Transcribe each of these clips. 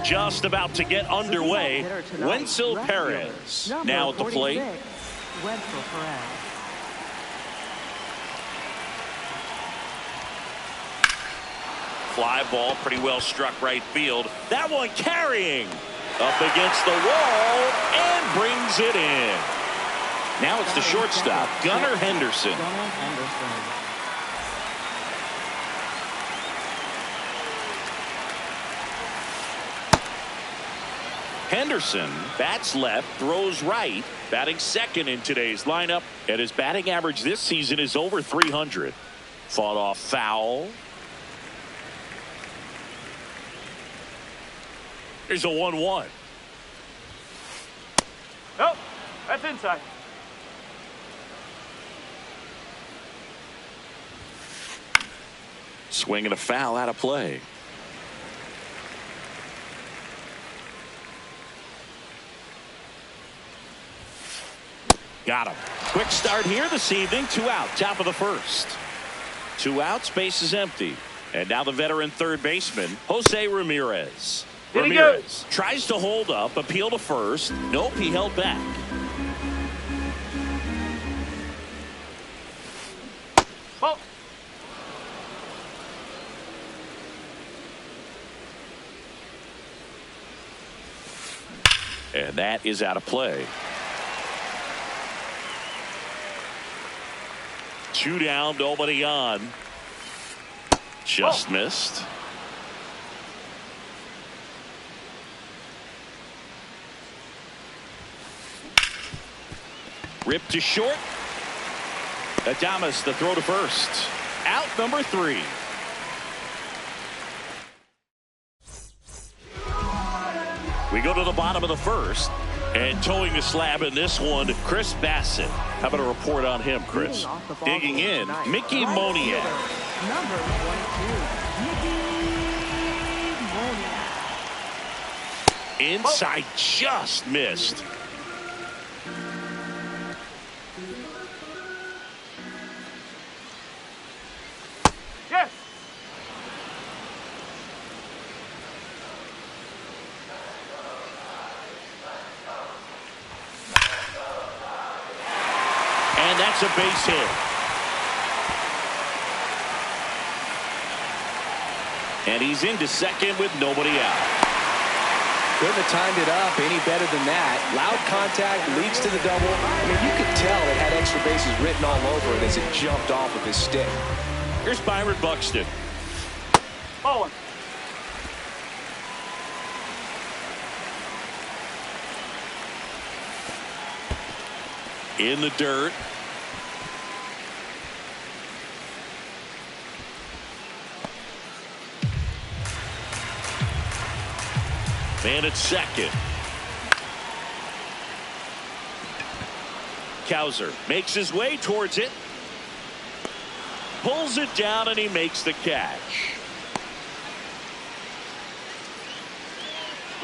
just about to get underway. Wenceel Perez now at the plate. Wenceel Perez. Fly ball, pretty well struck right field. That one carrying up against the wall and brings it in. Now it's the shortstop, Gunnar Henderson. Henderson bats left, throws right, batting second in today's lineup, and his batting average this season is over 300. Fought off foul. Here's a 1-1. Oh, that's inside. Swing and a foul out of play. Got him. Quick start here this evening. 2 out, top of the first. 2 outs, base is empty. And now the veteran third baseman, Jose Ramirez. Ramirez tries to hold up, appeal to first. Nope, he held back. Oh. And that is out of play. 2 down, nobody on. Just missed. Ripped to short. Adames the throw to first. Out number 3. We go to the bottom of the first. And towing the slab in this one, Chris Bassett. How about a report on him, Chris? Digging in, Mickey Moniak. Number 22, Mickey Moniak. Inside, just missed. Yes. And that's a base hit. And he's into second with nobody out. Couldn't have timed it up any better than that. Loud contact leads to the double. I mean, you could tell it had extra bases written all over it as it jumped off of his stick. Here's Byron Buxton. Oh. In the dirt. Man at second. Cowser makes his way towards it. Pulls it down and he makes the catch.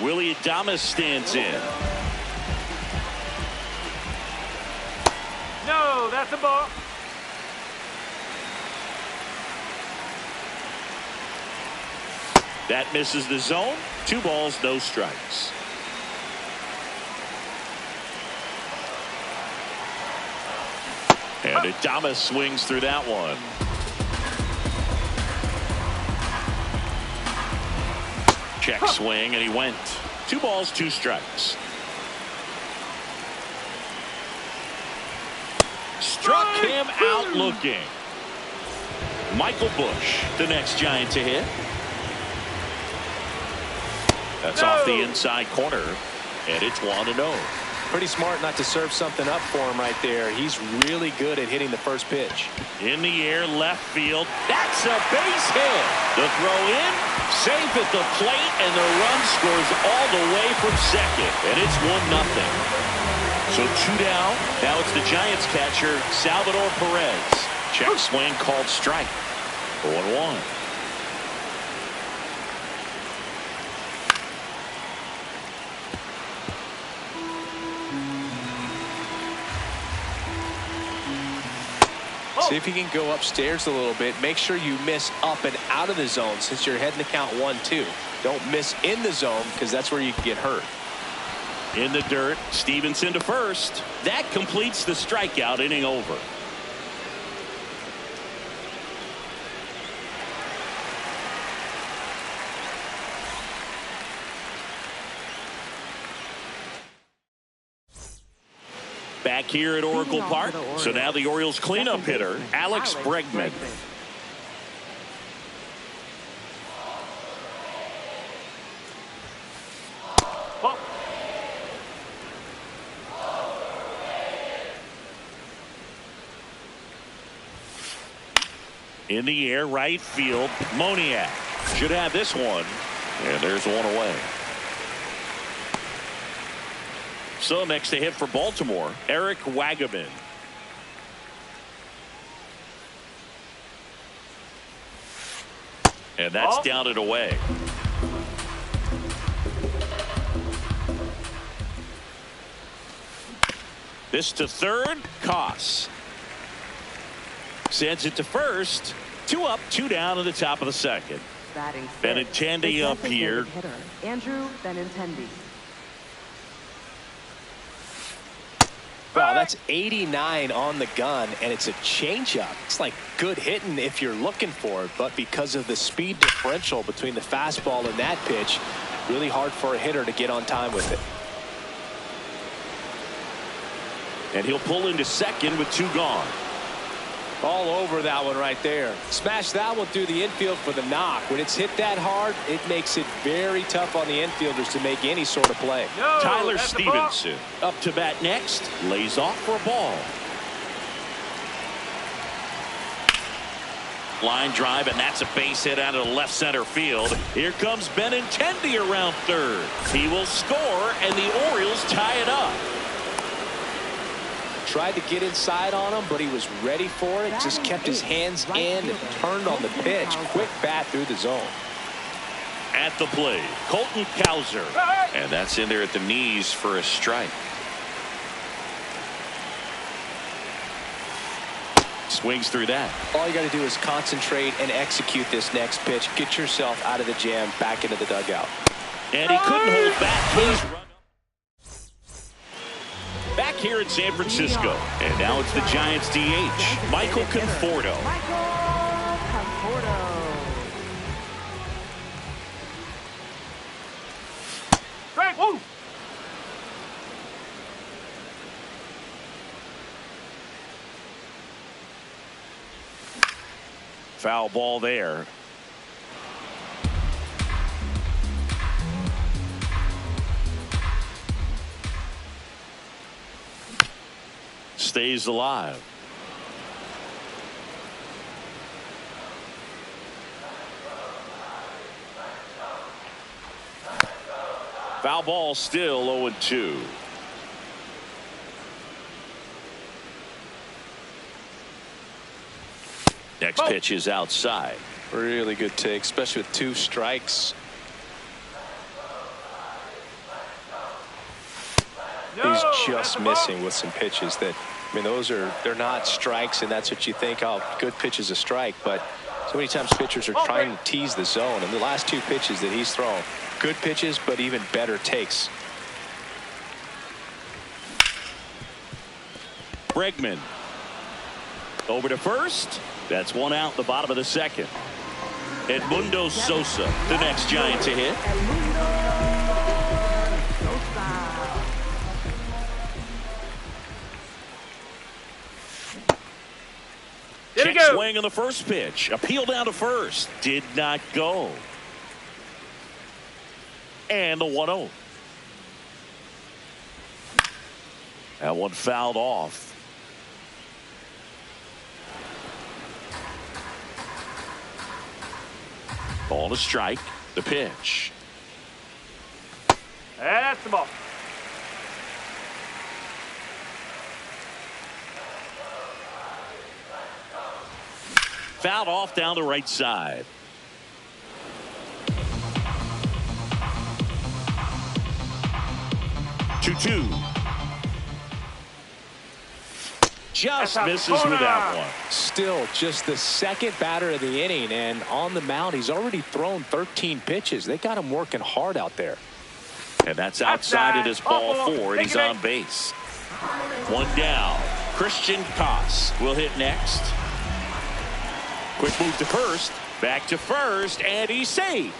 Willy Adames stands in. No, that's a ball. That misses the zone. 2 balls, no strikes. And Adames swings through that one. Check swing, and he went. 2 balls, 2 strikes. Struck him out looking. Michael Busch, the next Giant to hit. That's off the inside corner, and it's 1-0. Pretty smart not to serve something up for him right there. He's really good at hitting the first pitch. In the air, left field. That's a base hit. The throw in, safe at the plate, and the run scores all the way from second, and it's 1-0. So 2 down. Now it's the Giants catcher, Salvador Perez. Check swing called strike. 0-1. See if you can go upstairs a little bit. Make sure you miss up and out of the zone since you're heading to count 1-2. Don't miss in the zone because that's where you can get hurt. In the dirt, Stevenson to first. That completes the strikeout, inning over. Back here at Oracle Park. So now the Orioles cleanup hitter, Alex Bregman. Ball. In the air, right field, Moniak should have this one. And there's one away. So next to hit for Baltimore, Eric Wagaman. And that's down and away. This to third, Koss. Sends it to first. 2 up, 2 down in the top of the second. Batting Benintendi up here. Hitter, Andrew Benintendi. Wow, that's 89 on the gun, and it's a changeup. It's like good hitting if you're looking for it, but because of the speed differential between the fastball and that pitch, really hard for a hitter to get on time with it. And he'll pull into second with 2 gone. All over that one right there. Smash that one through the infield for the knock. When it's hit that hard, it makes it very tough on the infielders to make any sort of play. No, Tyler that's the ball. Stevenson up to bat next. Lays off for a ball. Line drive, and that's a base hit out of the left center field. Here comes Benintendi around third. He will score, and the Orioles tie it up. Tried to get inside on him, but he was ready for it. Just kept his hands in and turned on the pitch. Quick bat through the zone. At the plate, Colton Cowser. And that's in there at the knees for a strike. Swings through that. All you got to do is concentrate and execute this next pitch. Get yourself out of the jam, back into the dugout. And he couldn't hold back. He's run back here in San Francisco. And now it's the Giants DH, Michael Conforto. Frank, woo! Foul ball there. Stays alive. Foul ball, still 0-2. Next pitch is outside. Really good take, especially with 2 strikes. No, He's just that's the missing ball. with some pitches that, I mean, they're not strikes, and that's what you think, oh, good pitch is a strike. But so many times pitchers are trying to tease the zone, and the last 2 pitches that he's thrown, good pitches, but even better takes. Bregman over to first. That's 1 out, the bottom of the second. Edmundo Sosa, the next Giant to hit. Check swing on the first pitch. Appeal down to first. Did not go. And the 1-0. That one fouled off. Ball to strike. The pitch. That's the ball. Fouled off down the right side. just That's misses with that one. Still just the second batter of the inning, and on the mound, he's already thrown 13 pitches. They got him working hard out there. And that's outside it is ball Buffalo. 4, and he's on base. One down. Christian Koss will hit next. Quick move to first. Back to first, and he's safe.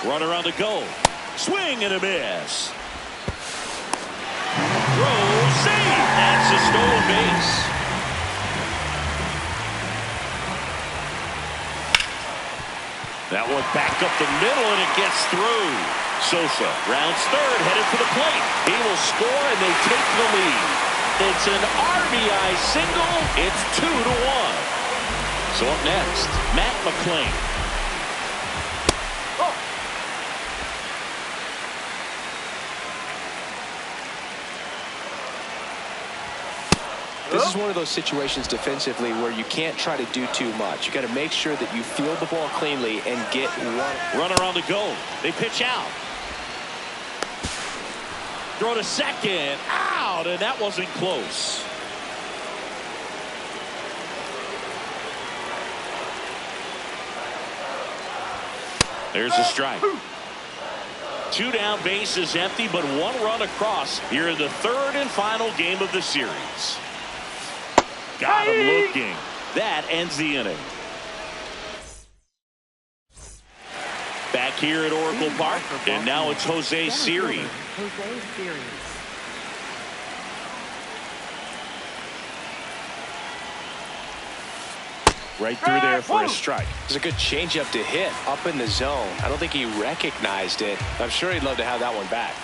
Runner on the go. Swing and a miss. Throw, save. That's a stolen base. That one back up the middle, and it gets through. Sosa rounds third, headed for the plate. He will score, and they take the lead. It's an RBI single. It's 2-1. So up next, Matt McLain. This is one of those situations defensively where you can't try to do too much. You got to make sure that you field the ball cleanly and get one. Runner on the go. They pitch out. Throw to second. Out, and that wasn't close. There's a strike. 2 down, bases empty, but 1 run across here in the 3rd and final game of the series. Got him looking. That ends the inning. Back here at Oracle Park, and now it's Jose Siri. Jose Siri. Right through there for a strike. It's a good changeup to hit up in the zone. I don't think he recognized it. I'm sure he'd love to have that one back.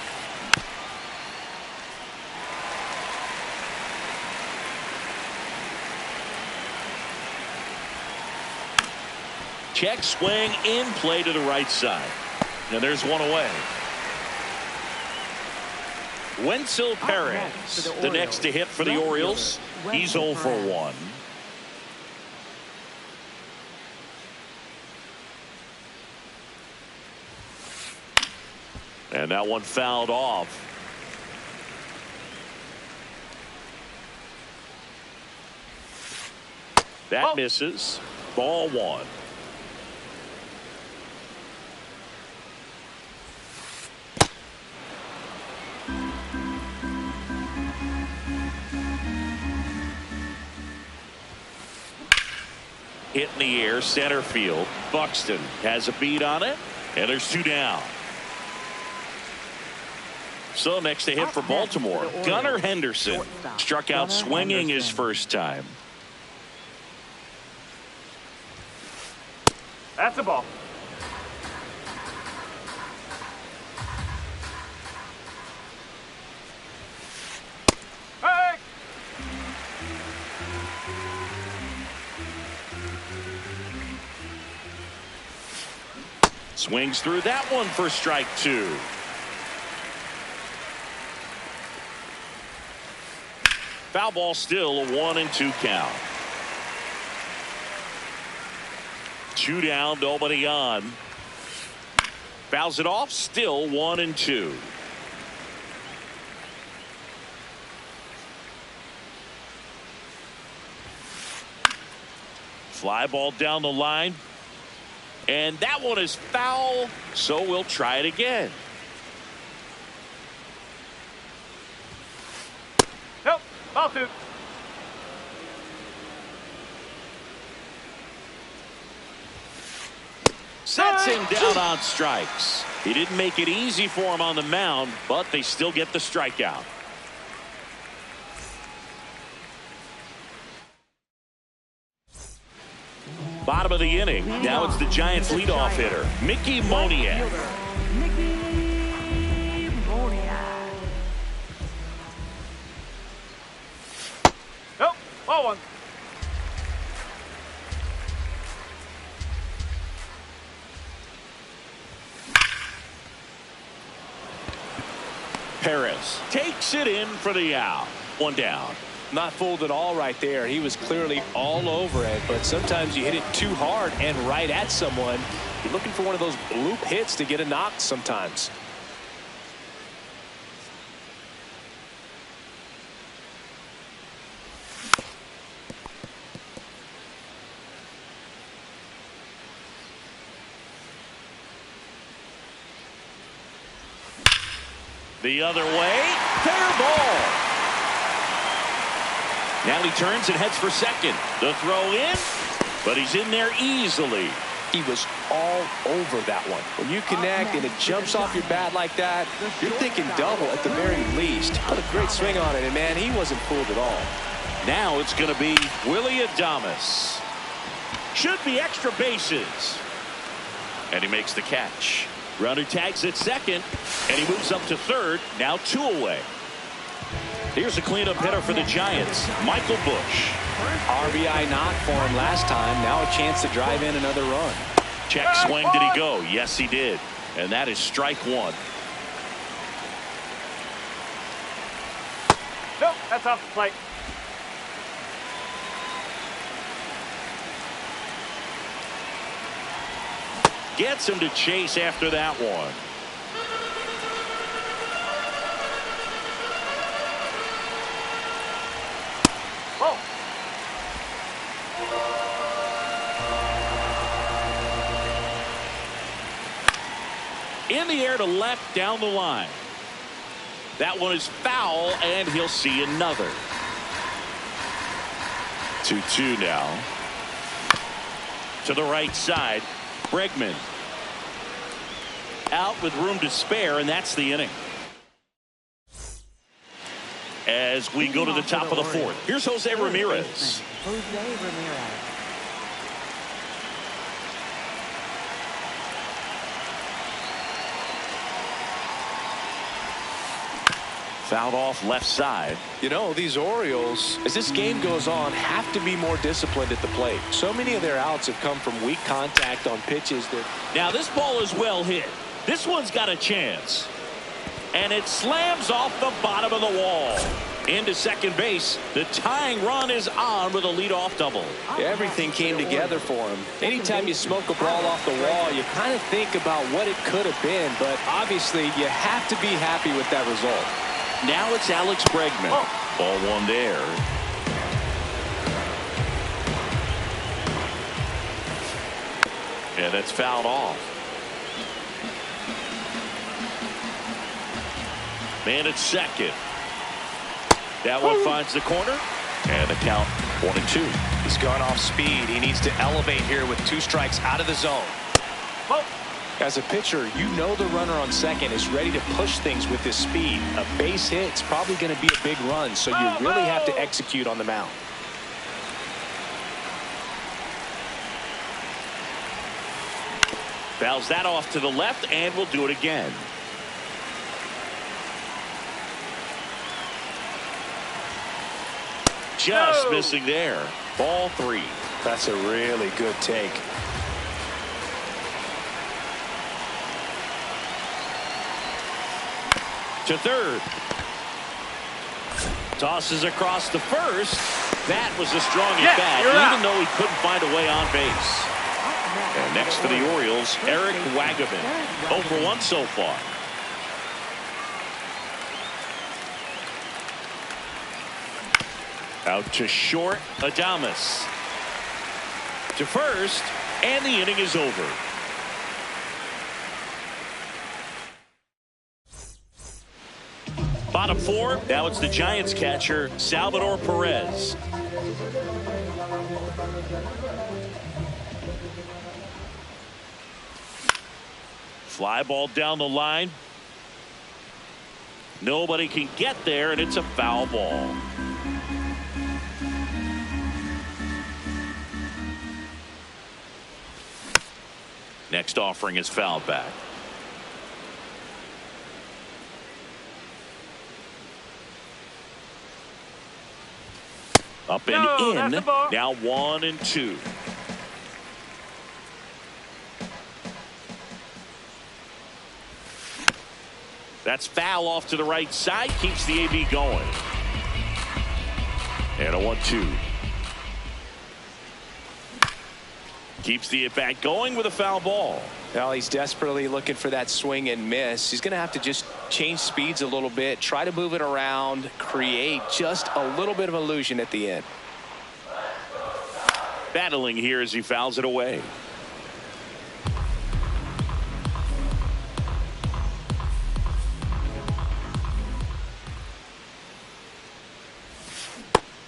Check swing in play to the right side. Now there's one away. Wenzel Perez, the next to hit for the Orioles. He's 0 for 1. And that one fouled off. That misses. Ball 1. Hit in the air, center field. Buxton has a beat on it, and there's 2 down. So next to hit for Baltimore, Gunnar Henderson struck out swinging his first time. That's the ball. Hey! Swings through that one for strike 2. Foul ball, still a 1-2 count. 2 down, nobody on. Fouls it off, still 1-2. Fly ball down the line. And that one is foul, so we'll try it again. Nope. Ball 2. Sets him down on strikes. He didn't make it easy for him on the mound, but they still get the strikeout. Bottom of the inning. Now it's the Giants leadoff hitter, Mickey Moniak. Mickey Moniak. Nope. Ball 1. Perez takes it in for the out. 1 down. Not fooled at all right there. He was clearly all over it, but sometimes you hit it too hard and right at someone. You're looking for one of those bloop hits to get a knock sometimes. The other way. Fair ball. Now he turns and heads for second. The throw in, but he's in there easily. He was all over that one. When you connect and it jumps off your bat like that, you're thinking double at the very least. What a great swing on it, and man, he wasn't fooled at all. Now it's going to be Willy Adames. Should be extra bases. And he makes the catch. Runner tags at second, and he moves up to third. Now 2 away. Here's a cleanup hitter for the Giants, Michael Busch. RBI knock for him last time. Now a chance to drive in another run. Check swing. Did he go? Yes, he did. And that is strike 1. Nope, that's off the plate. Gets him to chase after that one. Oh. In the air to left down the line. That one is foul, and he'll see another. 2-2 now. To the right side. Bregman out with room to spare, and that's the inning. As we go to the top of the 4th, here's Jose Ramirez. Jose Ramirez. Fouled off left side. You know, these Orioles, as this game goes on, have to be more disciplined at the plate. So many of their outs have come from weak contact on pitches that... Now this ball is well hit. This one's got a chance. And it slams off the bottom of the wall. Into second base. The tying run is on with a leadoff double. Everything came together for him. Anytime you smoke a ball off the wall, you kind of think about what it could have been. But obviously, you have to be happy with that result. Now it's Alex Bregman. Ball 1 there. And it's fouled off. Man at second. That one finds the corner. And the count 1-2. He's gone off speed. He needs to elevate here with 2 strikes out of the zone. Oh. As a pitcher, you know the runner on second is ready to push things with his speed. A base hit's probably going to be a big run, so you really have to execute on the mound. Fouls that off to the left, and we'll do it again. Just missing there. Ball 3. That's a really good take. To third. Tosses across the first. That was a strong at bat, even though he couldn't find a way on base. And next for the Orioles, Eric Wagaman. 0 for 1 so far. Out to short, Adames. To first, and the inning is over. Bottom 4, now it's the Giants catcher, Salvador Perez. Fly ball down the line. Nobody can get there, and it's a foul ball. Next offering is fouled back. Up and in. Now 1-2. That's foul off to the right side. Keeps the AB going. And a 1-2. Keeps the at-bat going with a foul ball. Well, he's desperately looking for that swing and miss. He's going to have to just change speeds a little bit, try to move it around, create just a little bit of illusion at the end. Battling here as he fouls it away.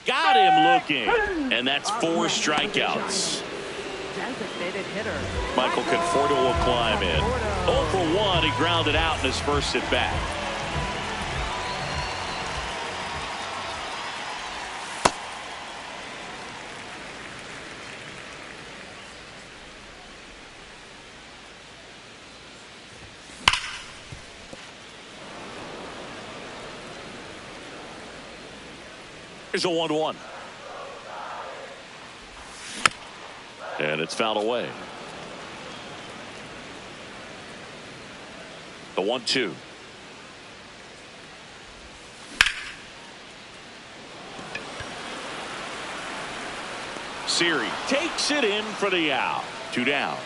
Got him looking. And that's 4 strikeouts. Designated hitter. Michael Conforto will climb in. 0 for 1. He grounded out in his first at bat. Here's a 1-1. And it's fouled away. The 1-2. Siri takes it in for the out. 2 down.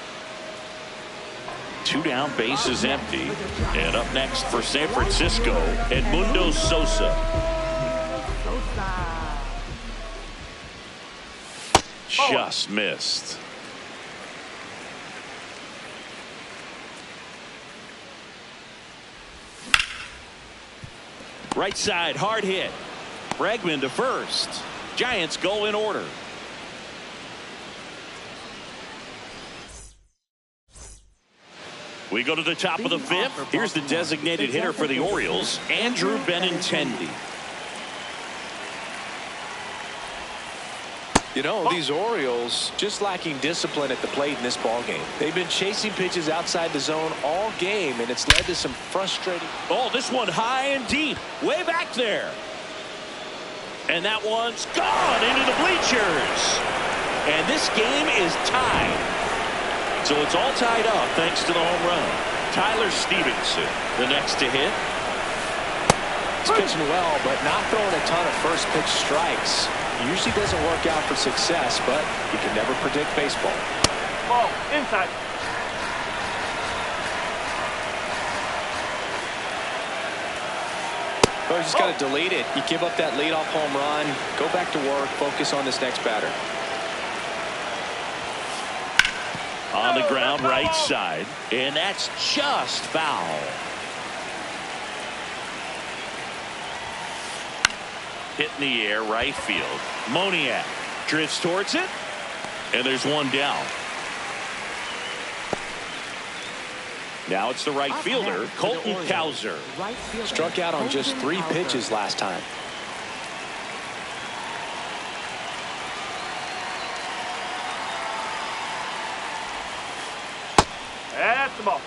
2 down, base is empty. And up next for San Francisco, Edmundo Sosa. Just missed. Right side, hard hit. Bregman to first. Giants go in order. We go to the top of the 5th. Here's the designated hitter for the Orioles, Andrew Benintendi. You know, these Orioles just lacking discipline at the plate in this ballgame. They've been chasing pitches outside the zone all game, and it's led to some frustrating. Oh, this one high and deep, way back there. And that one's gone into the bleachers. And this game is tied. So it's all tied up thanks to the home run. Tyler Stevenson, the next to hit. He's pitching well, but not throwing a ton of first pitch strikes. Usually doesn't work out for success, but you can never predict baseball. Ball inside. Oh, he's just got to delete it. You give up that leadoff home run, go back to work, focus on this next batter. On the ground, right side, and that's just foul. Hit in the air, right field. Moniak drifts towards it, and there's one down. Now it's the right fielder, Colton Cowser. Struck out on just 3 pitches last time. That's the ball.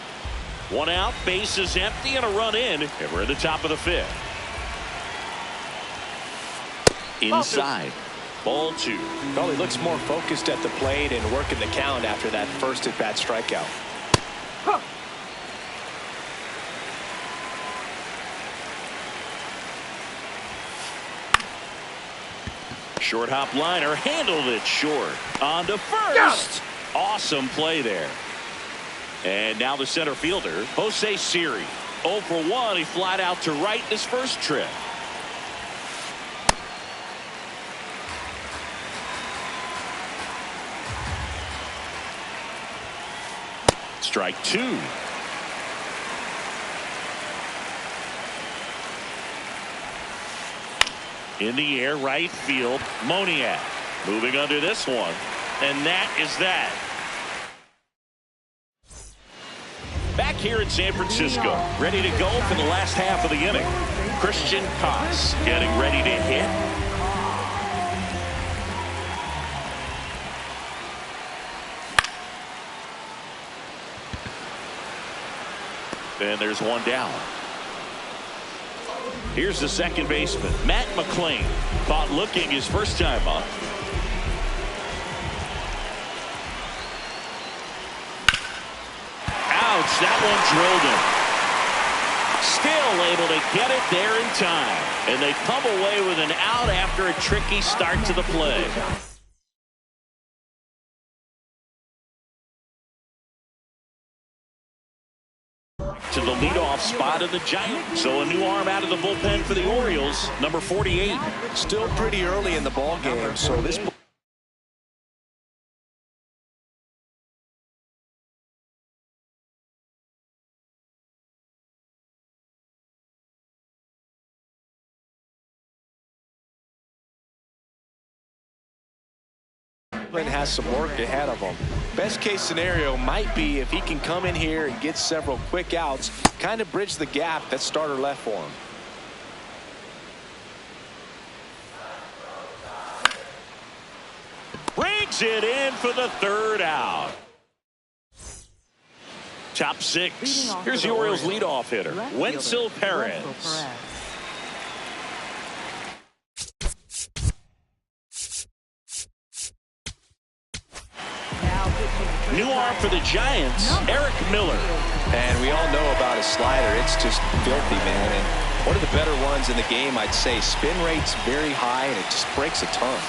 1 out, base is empty, and a run in, and we're at the top of the 5th. Inside, ball 2. Well, he looks more focused at the plate and working the count after that first at-bat strikeout. Huh. Short hop liner, handled it short. On to first. Awesome play there. And now the center fielder, Jose Siri. 0 for 1. He flied out to right in his first trip. Strike 2. In the air, right field, Moniak moving under this one, and that is that. Back here in San Francisco, ready to go for the last half of the inning. Christian Koss getting ready to hit. And there's one down. Here's the second baseman, Matt McLain. Caught looking his first time up. Ouch, that one drilled him. Still able to get it there in time. And they come away with an out after a tricky start to the play. To the leadoff spot of the Giants. So a new arm out of the bullpen for the Orioles, number 48. Still pretty early in the ball game, so this Cleveland has some work ahead of them. Best case scenario might be if he can come in here and get several quick outs, kind of bridge the gap that starter left for him. Brings it in for the third out. Top six. Here's the Orioles leadoff hitter, Wenceel Perez. New arm for the Giants, Eric Miller. And we all know about his slider. It's just filthy, man. And one of the better ones in the game, I'd say. Spin rate's very high, and it just breaks a ton.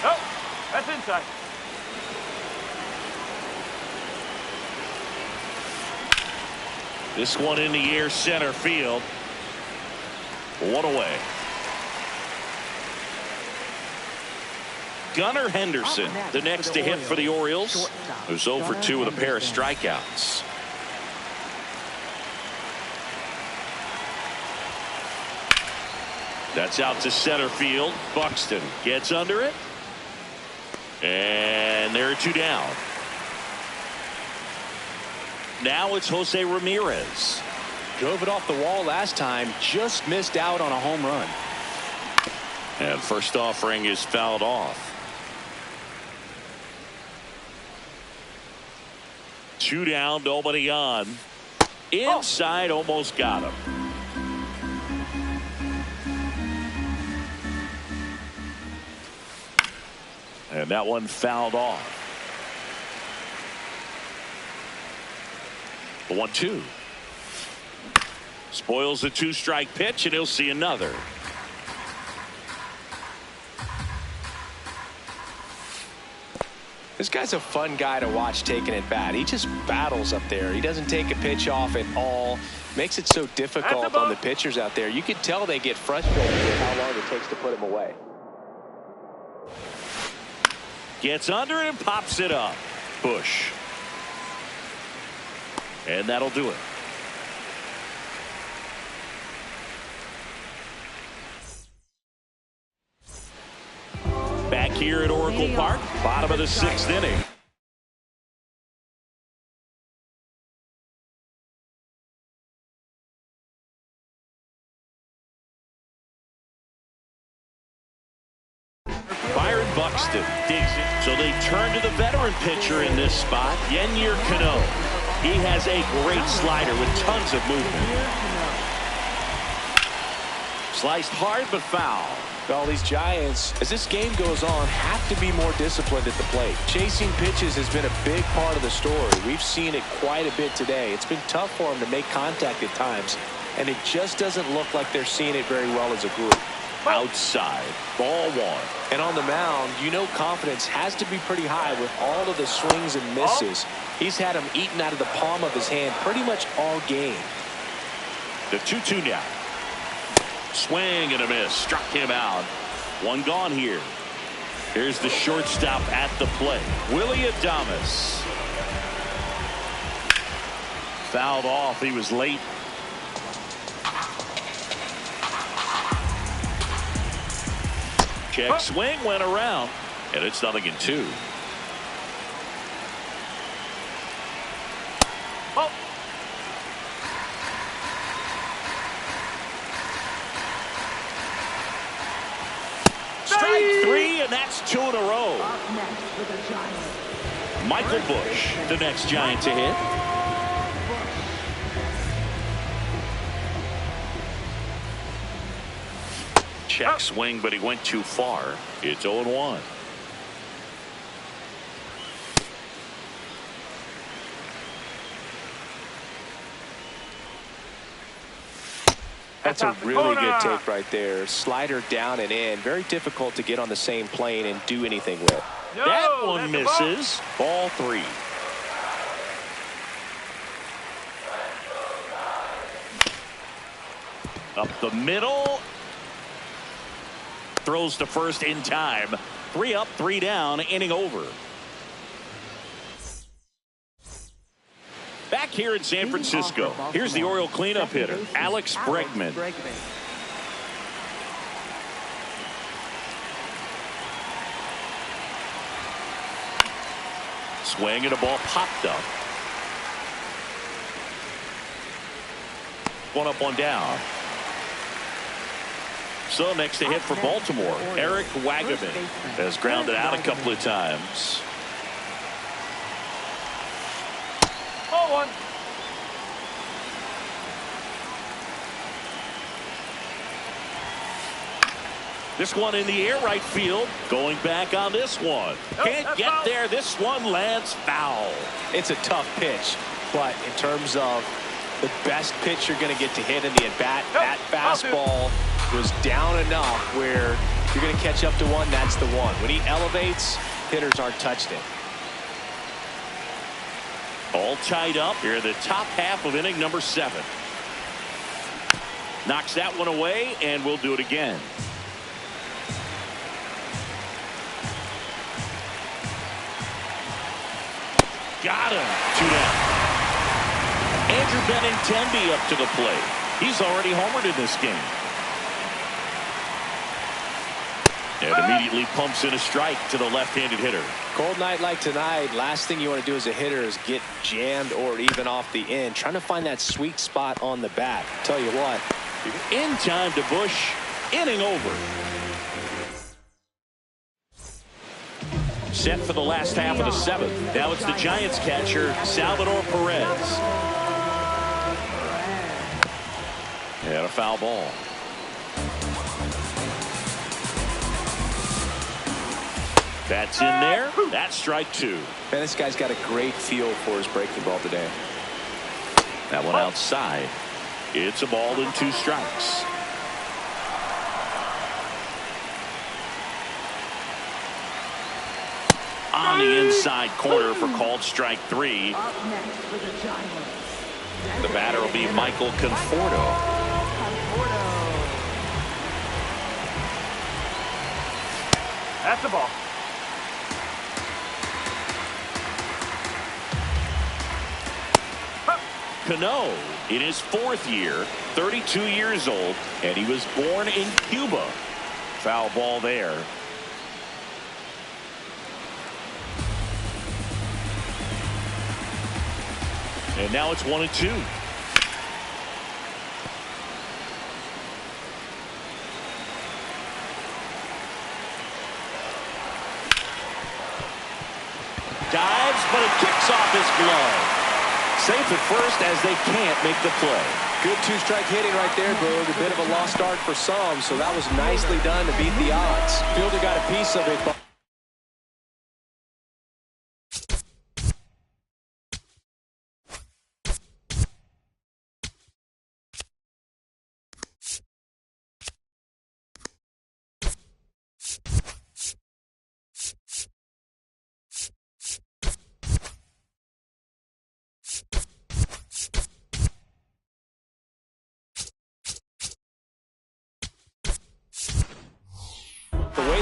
Oh, that's inside. This one in the air, center field. One away. Gunnar Henderson, the next to hit for the Orioles, who's 0 for 2 with a pair of strikeouts. That's out to center field. Buxton gets under it. And there are 2 down. Now it's Jose Ramirez. Drove it off the wall last time, just missed out on a home run. And first offering is fouled off. 2 down, nobody on. Inside, almost got him. And that one fouled off. The 1-2. Spoils the 2-strike pitch, and he'll see another. This guy's a fun guy to watch taking at bat. He just battles up there. He doesn't take a pitch off at all. Makes it so difficult on the pitchers out there. You can tell they get frustrated with how long it takes to put him away. Gets under it and pops it up. Bush. And that'll do it. Back here at Oracle Park, bottom of the 6th inning. Byron Buxton digs it. So they turn to the veteran pitcher in this spot, Yennier Cano. He has a great slider with tons of movement. Sliced hard but foul. Well, these Giants, as this game goes on, have to be more disciplined at the plate. Chasing pitches has been a big part of the story. We've seen it quite a bit today. It's been tough for them to make contact at times, and it just doesn't look like they're seeing it very well as a group. Outside, ball 1. And on the mound, you know confidence has to be pretty high with all of the swings and misses. He's had them eaten out of the palm of his hand pretty much all game. The 2-2 now. Swing and a miss. Struck him out. One gone here. Here's the shortstop at the plate, Willy Adames. Fouled off. He was late. Check swing went around, and it's 0-2. Oh. Strike 3, and that's 2 in a row. Michael Bush, the next Giant to hit. Check swing, but he went too far. It's 0-1. That's a really good take right there. Slider down and in. Very difficult to get on the same plane and do anything with. No, that one misses. Ball 3. Up the middle. Throws to first in time. 3 up, 3 down, inning over. Back here in San Francisco, here's the Oriole cleanup hitter, Alex Bregman. Swing and a ball popped up. One up, one down. So next to hit for Baltimore, Eric Wagaman has grounded out a couple of times. Ball one. This one in the air right field. Going back on this one. Can't get foul. there. This one lands foul. It's a tough pitch, but in terms of the best pitch you're going to get to hit in the at-bat, that fastball was down enough where you're going to catch up to one. That's the one. When he elevates, hitters aren't touched it. All tied up here in the top half of inning number 7. Knocks that one away, and we'll do it again. Got him. 2 down. Andrew Benintendi up to the plate. He's already homered in this game. And immediately pumps in a strike to the left-handed hitter. Cold night like tonight, last thing you want to do as a hitter is get jammed or even off the end. Trying to find that sweet spot on the bat. Tell you what. In time to Bush. Inning over. Set for the last half of the 7th. Now it's the Giants catcher, Salvador Perez. And a foul ball. That's in there. That's strike 2. Man, this guy's got a great feel for his breaking ball today. That one outside. It's a ball and 2 strikes. On the inside corner for called strike 3. Up next for the Giants. The batter will be Michael Conforto. That's the ball. Cano in his 4th year, 32 years old, and he was born in Cuba. Foul ball there. And now it's 1-2. Dives, but it kicks off his glove. Safe at first as they can't make the play. Good 2-strike hitting right there, Boog. A bit of a lost start for some, so that was nicely done to beat the odds. Fielder got a piece of it, but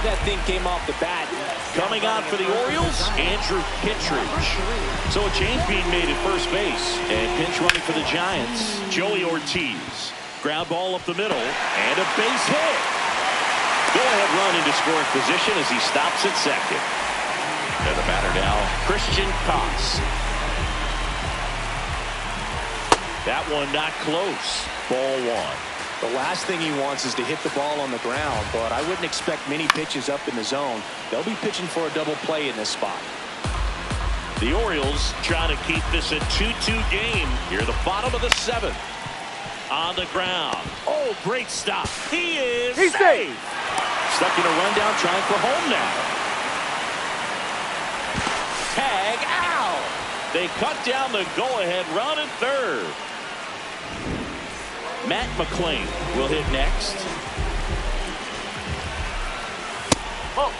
that thing came off the bat. Coming on for the Orioles, Andrew Kittredge. So a change being made at first base. And pinch running for the Giants, Joey Ortiz. Ground ball up the middle, and a base hit. Go-ahead run into scoring position as he stops at second. And the batter now, Christian Koss. That one not close. Ball 1. The last thing he wants is to hit the ball on the ground, but I wouldn't expect many pitches up in the zone. They'll be pitching for a double play in this spot. The Orioles trying to keep this a 2-2 game. Here the bottom of the 7th. On the ground. Oh, great stop. He's safe. Stuck in a rundown trying for home now. Tag out. They cut down the go-ahead run at third. Matt McClain will hit next. Oh.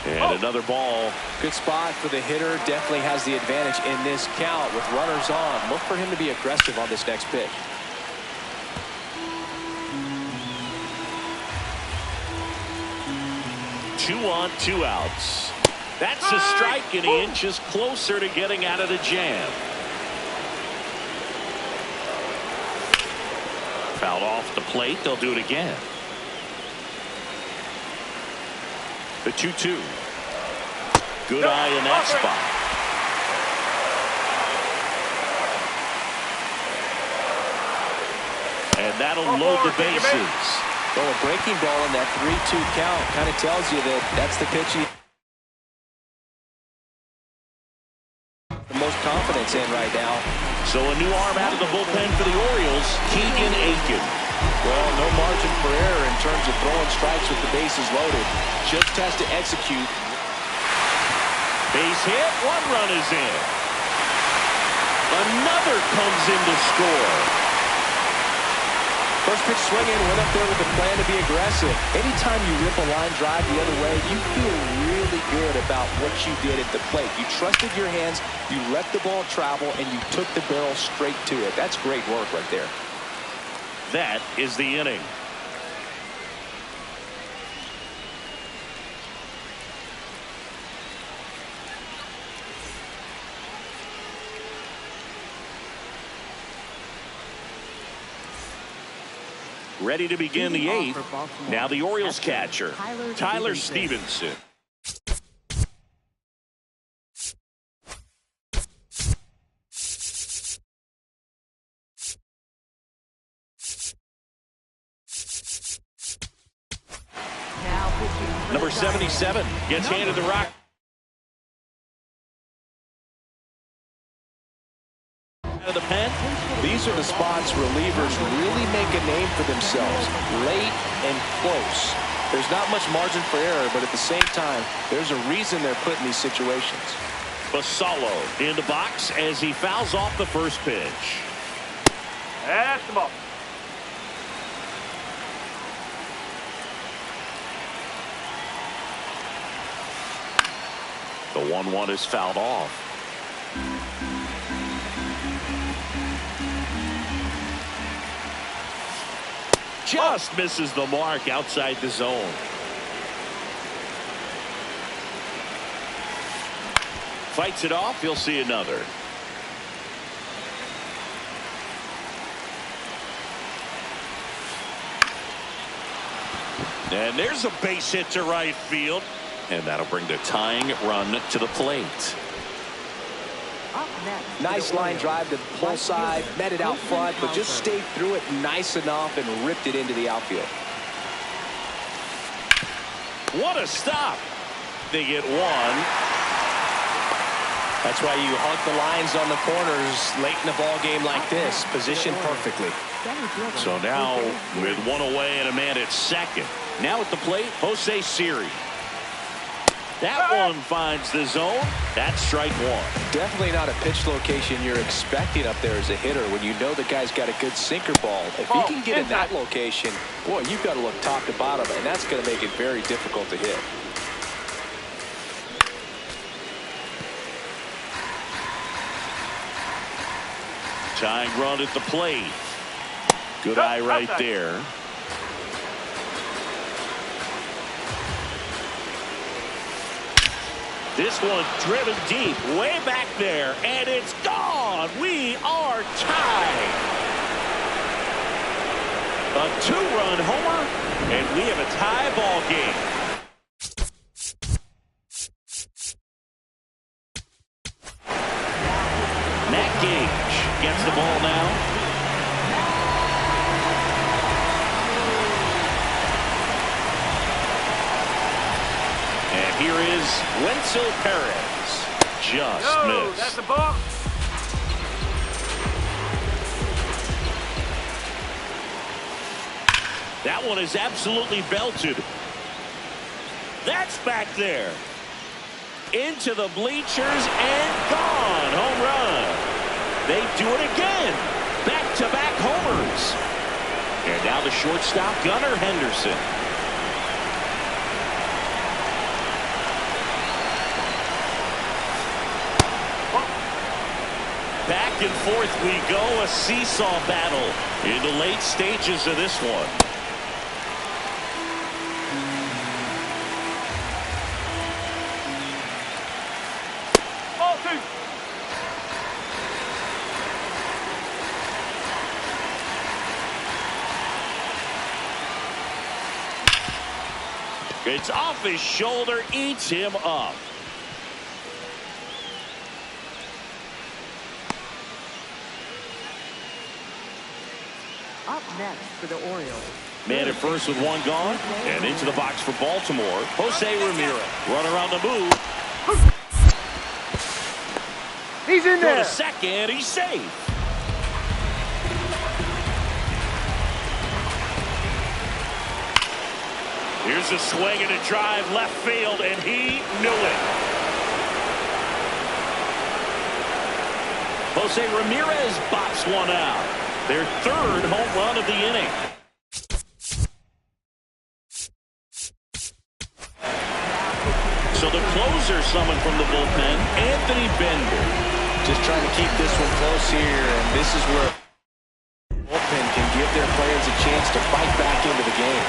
And another ball. Good spot for the hitter. Definitely has the advantage in this count with runners on. Look for him to be aggressive on this next pitch. Two on, 2 outs. That's a strike, and he inches closer to getting out of the jam. Fouled off the plate. They'll do it again. The 2-2. Good eye in that spot. And that'll load the bases. Well, a breaking ball in that 3-2 count kind of tells you that that's the pitch he the most confidence in right now. So a new arm out of the bullpen for the Orioles, Keegan Akin. Well, no margin for error in terms of throwing strikes with the bases loaded. Just has to execute. Base hit, 1 run is in. Another comes in to score. First pitch swinging, went up there with a plan to be aggressive. Anytime you rip a line drive the other way, you feel really good about what you did at the plate. You trusted your hands, you let the ball travel, and you took the barrel straight to it. That's great work right there. That is the inning. Ready to begin the 8th. Now the Orioles catcher, Tyler Stevenson. Number 77 gets handed the rock. Out of the pen. These are the spots relievers really make a name for themselves, late and close. There's not much margin for error, but at the same time, there's a reason they're put in these situations. Basallo in the box as he fouls off the first pitch. That's the ball. The 1-1 is fouled off. Just misses the mark outside the zone. Fights it off. He'll see another. And there's a base hit to right field. And that'll bring the tying run to the plate. Nice line drive to the pull side, met it out front, but just stayed through it nice enough and ripped it into the outfield. What a stop. They get 1. That's why you hug the lines on the corners late in a ball game like this, positioned perfectly. So now with 1 away and a man at second. Now at the plate, Jose Siri. That one finds the zone. That's strike 1. Definitely not a pitch location you're expecting up there as a hitter when you know the guy's got a good sinker ball. If he can get in that location, boy, you've got to look top to bottom, and that's going to make it very difficult to hit. Tying run at the plate. Good eye right there. This one driven deep, way back there, and it's gone. We are tied. A 2-run homer, and we have a tie ball game. Matt Gage gets the ball now. And here is Wenzel Perez. Just missed. That's the ball. That one is absolutely belted. That's back there. Into the bleachers and gone. Home run. They do it again. Back-to-back homers. And now the shortstop, Gunnar Henderson. Back and forth we go, a seesaw battle in the late stages of this one. Ball 2. It's off his shoulder, eats him up. Up next for the Orioles. Man at first with one gone. And into the box for Baltimore, Jose Ramirez. Run around the move. He's in Throw there. to second. He's safe. Here's a swing and a drive left field, and he knew it. Jose Ramirez bops one out. Their third home run of the inning. So the closer summoned from the bullpen, Anthony Bender. Just trying to keep this one close here, and this is where bullpen can give their players a chance to fight back into the game.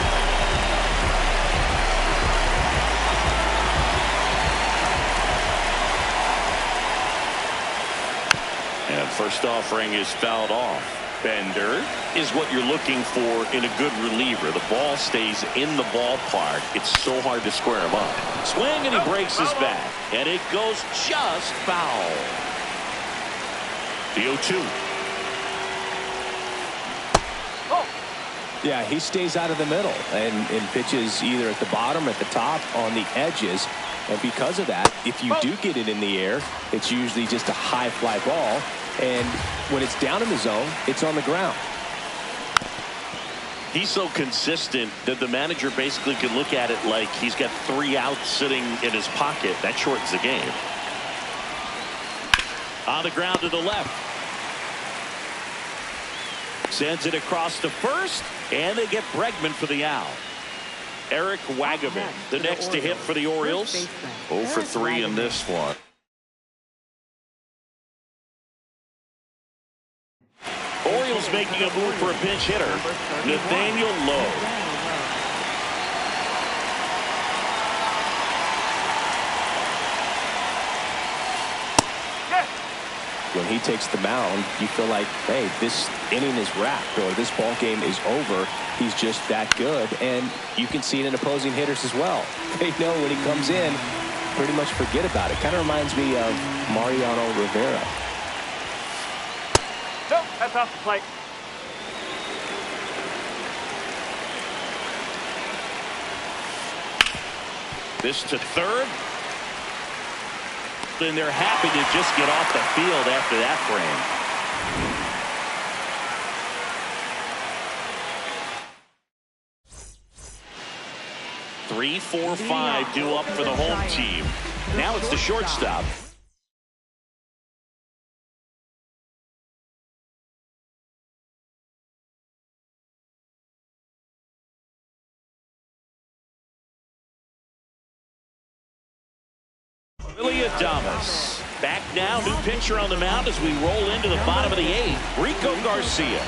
And first offering is fouled off. Bender is what you're looking for in a good reliever. The ball stays in the ballpark. It's so hard to square him up. Swing, and he breaks his back. And it goes just foul. The 0-2. Yeah, he stays out of the middle and pitches either at the bottom or at the top on the edges. And because of that, if you do get it in the air, it's usually just a high fly ball. And when it's down in the zone, it's on the ground. He's so consistent that the manager basically can look at it like he's got 3 outs sitting in his pocket. That shortens the game. On the ground to the left. Sends it across to first, and they get Bregman for the out. Eric Wagaman, the next to hit for the Orioles. 0 for 3 in this one. Orioles making a move for a pinch hitter, Nathaniel Lowe. When he takes the mound, you feel like, hey, this inning is wrapped or this ball game is over. He's just that good. And you can see it in opposing hitters as well. They know when he comes in, pretty much forget about it. Kind of reminds me of Mariano Rivera. Nope, that's off the plate. This to third. And they're happy to just get off the field after that frame. Three, 4, 5 due up for the home team. Now it's the shortstop. Willie Adames. Back now, new pitcher on the mound as we roll into the bottom of the 8th. Rico Garcia.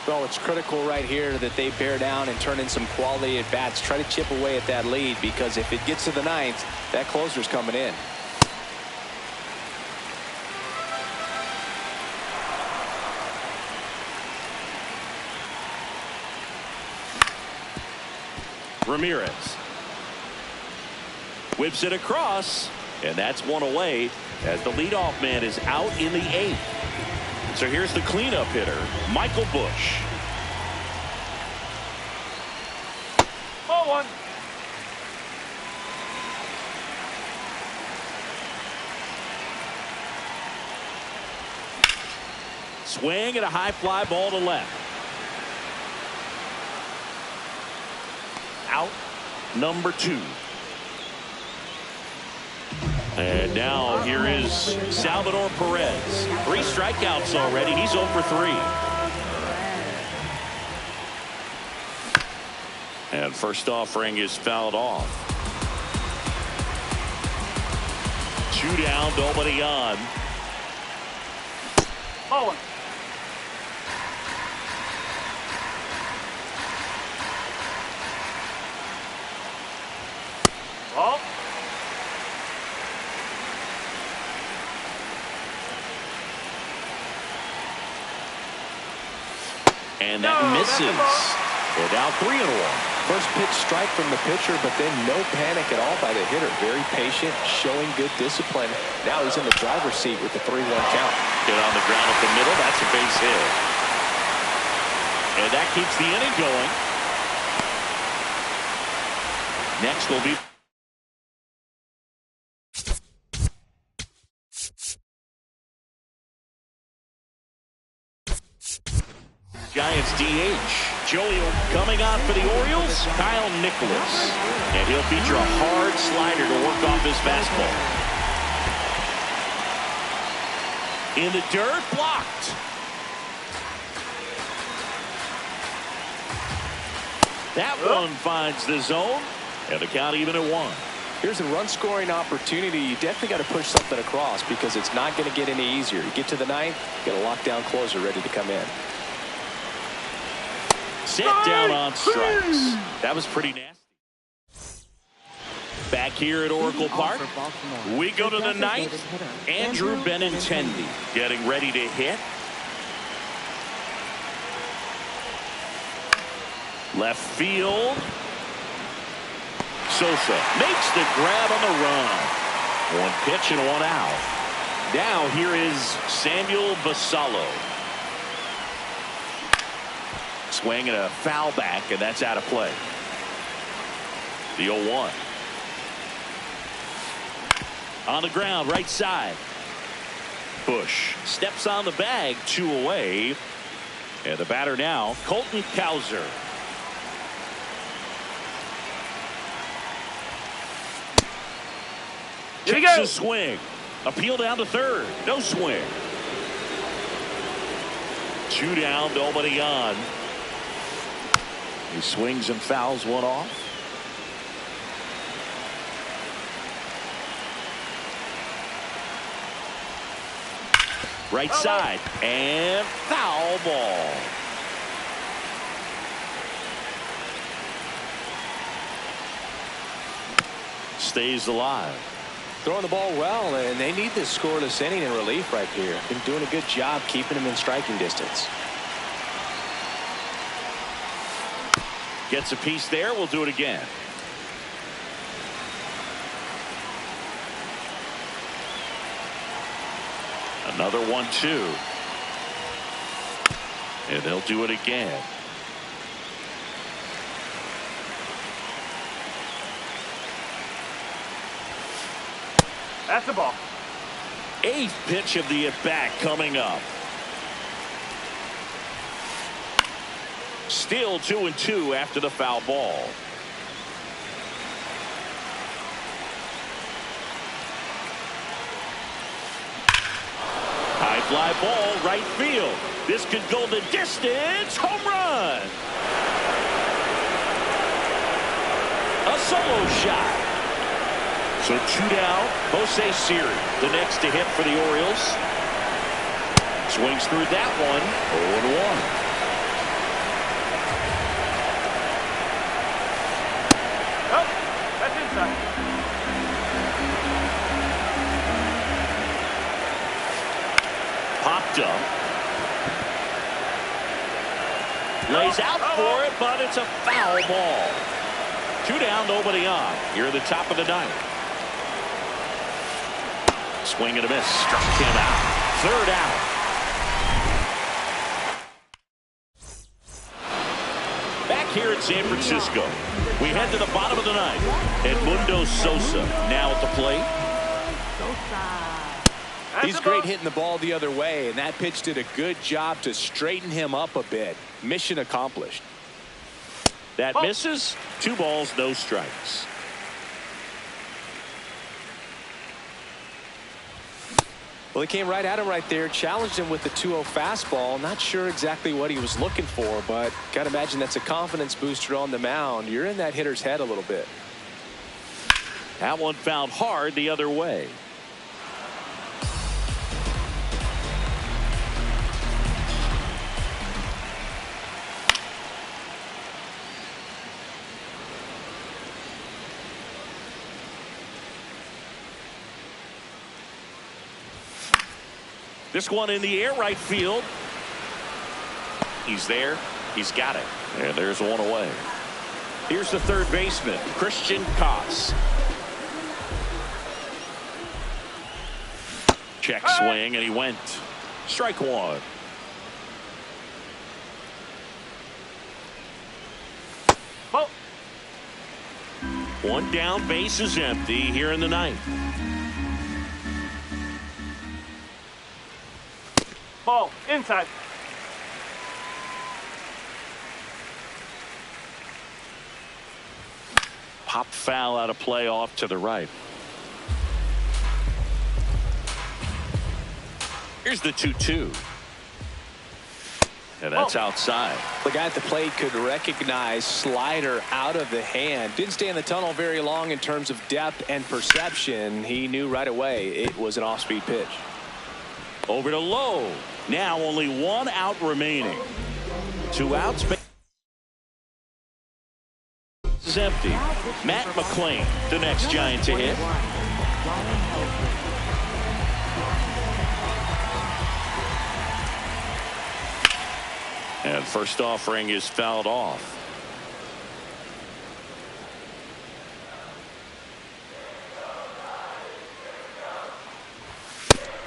Well, it's critical right here that they bear down and turn in some quality at bats. Try to chip away at that lead, because if it gets to the 9th, that closer's coming in. Ramirez whips it across, and that's one away as the leadoff man is out in the 8th. So here's the cleanup hitter, Michael Busch. Ball 1. Swing and a high fly ball to left. Out number 2. And now here is Salvador Perez. 3 strikeouts already. He's 0 for 3. And first offering is fouled off. 2 down, nobody on. Ball 1. Ball. And that misses. And now 3-1. First pitch strike from the pitcher, but then no panic at all by the hitter. Very patient, showing good discipline. Now he's in the driver's seat with the 3-1 count. Get on the ground up the middle. That's a base hit. And that keeps the inning going. Next will be Giants DH. Joey coming on for the Orioles, Kyle Nicholas. And he'll feature a hard slider to work off his fastball. In the dirt, blocked. That one finds the zone, and the count even at 1. Here's a run-scoring opportunity. You definitely got to push something across because it's not going to get any easier. You get to the 9th, get a lockdown closer ready to come in. Set down on strikes. That was pretty nasty. Back here at Oracle Park, we go to the 9th. Andrew Benintendi getting ready to hit. Left field. Sosa makes the grab on the run. 1 pitch and 1 out. Now here is Samuel Basallo. Swing and a foul back, and that's out of play. The 0-1. On the ground, right side. Bush steps on the bag, 2 away. And the batter now, Colton Cowser. Here we Takes go. a swing. Appeal down to third. No swing. 2 down, nobody on. He swings and fouls one off. Right side. And foul ball. Stays alive. Throwing the ball well, and they need this scoreless inning in relief right here. Been doing a good job keeping him in striking distance. Gets a piece there. We'll do it again. Another 1-2. And they'll do it again. That's the ball. 8th pitch of the at-bat coming up. Still 2-2 after the foul ball. High fly ball, right field. This could go the distance. Home run. A solo shot. So 2 down. Jose Siri, the next to hit for the Orioles. Swings through that one. 0-1. Oh, that's inside. Popped up. Lays out for it, but it's a foul ball. 2 down, nobody on. Here at the top of the 9th. Swing and a miss. Struck him out. 3rd out. Back here at San Francisco, we head to the bottom of the 9th. Edmundo Sosa now at the plate. He's great hitting the ball the other way, and that pitch did a good job to straighten him up a bit. Mission accomplished. That misses. 2 balls, no strikes. Well, he came right at him right there, challenged him with the 2-0 fastball. Not sure exactly what he was looking for, but got to imagine that's a confidence booster on the mound. You're in that hitter's head a little bit. That one found hard the other way. This one in the air, right field. He's there. He's got it. And there's one away. Here's the third baseman, Christian Koss. Check swing, and he went. Strike one. Ball. One down, base is empty here in the ninth. Ball. Inside. Pop foul out of play off to the right. Here's the 2-2. And that's outside. The guy at the plate could recognize slider out of the hand. Didn't stay in the tunnel very long in terms of depth and perception. He knew right away it was an off-speed pitch. Over to Lowe. Now only one out remaining. 2 outs. Is empty. Matt McLain, the next Giant to hit. And first offering is fouled off.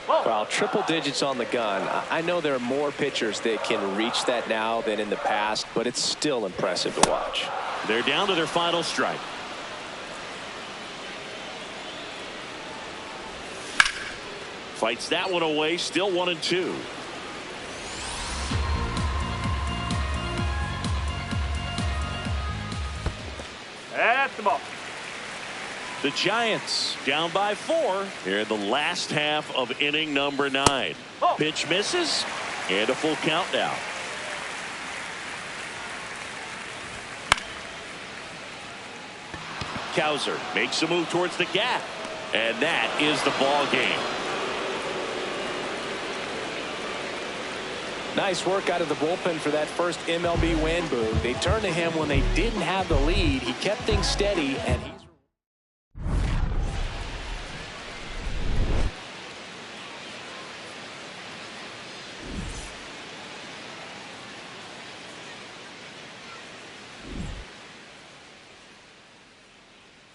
Well, triple digits on the gun. I know there are more pitchers that can reach that now than in the past, but it's still impressive to watch. They're down to their final strike. Fights that one away. Still 1-2. That's the ball. The Giants down by 4 here in the last half of inning number 9. Pitch misses and a full count now. Cowser makes a move towards the gap, and that is the ball game. Nice work out of the bullpen for that first MLB win, Boo. They turned to him when they didn't have the lead. He kept things steady, and he